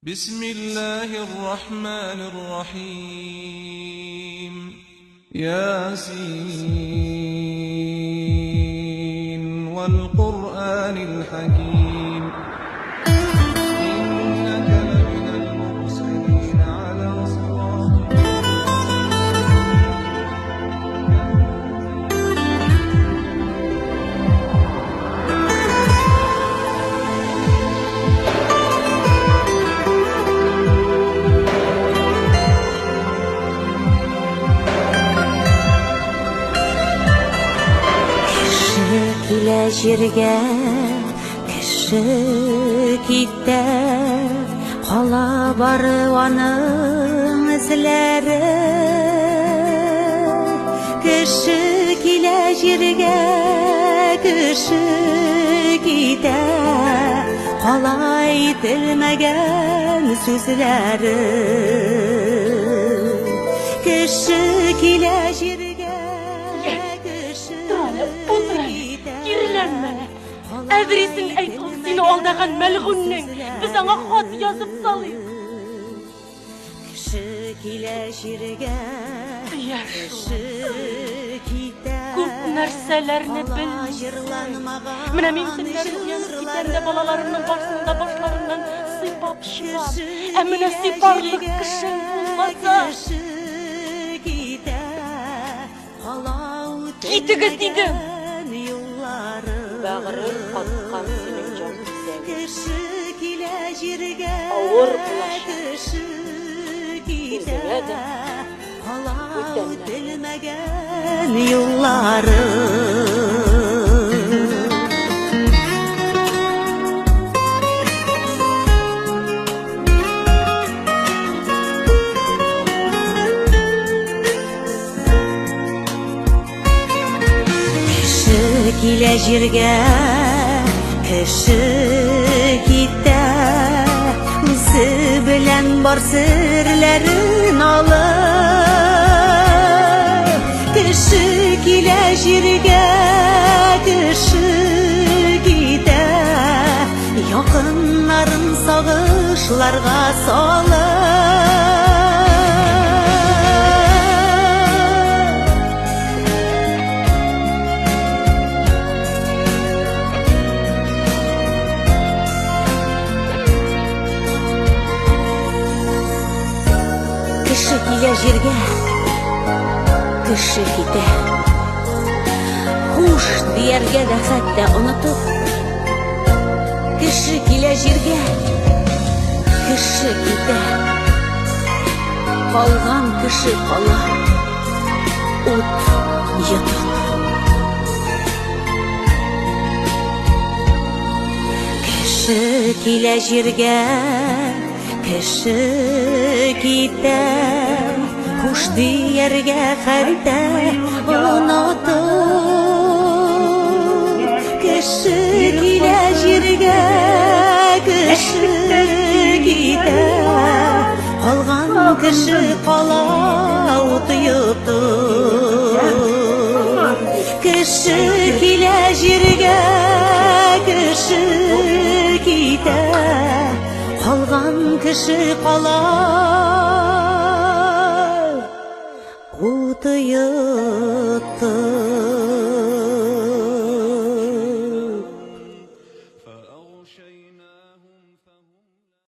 بسم الله الرحمن الرحيم ياسين والقرآن الحكيم إنك لمن المرسلين على صراط Жерге кіші кетті, қала бары аның ізлері. Кіші келе жерге кіші кетті, қалай айтылмаған сөзлері. Кіші келе жерге Әдіресін айтқыл сені алдаған мәлғүннің біз аңа хат yazып салайық. Кіші келе жерге көп нәрселерні білмейсің. Міне мен сендерден кетерде балаларымның барсында башларынан сипап шығам. Әміне сипарлық кішің болмаса кетігіз дейдім. Бәғірір қатқан сенің жаның сәңі. Ауыр бұлашы. Өзіңе де өтілмеген юллары. Келе жерге кіші кетті, өзі білән бар сірлерін алып. Кіші келе жерге кіші кетті, якынларын сағышларға салып. Кіші келе жерге кіші кетті, хуш диярге де хәтта ұнытып. Кіші келе жерге кіші кетті, қалған кіші қала от ятақ. Кіші келе жерге кіші кетті, хуш диярге хәтта ұнытып. Кіші келе жерге кіші кетті, қалған кіші қала от ятып. Кіші келе жерге кіші кетті, қалған кіші қала от ятып.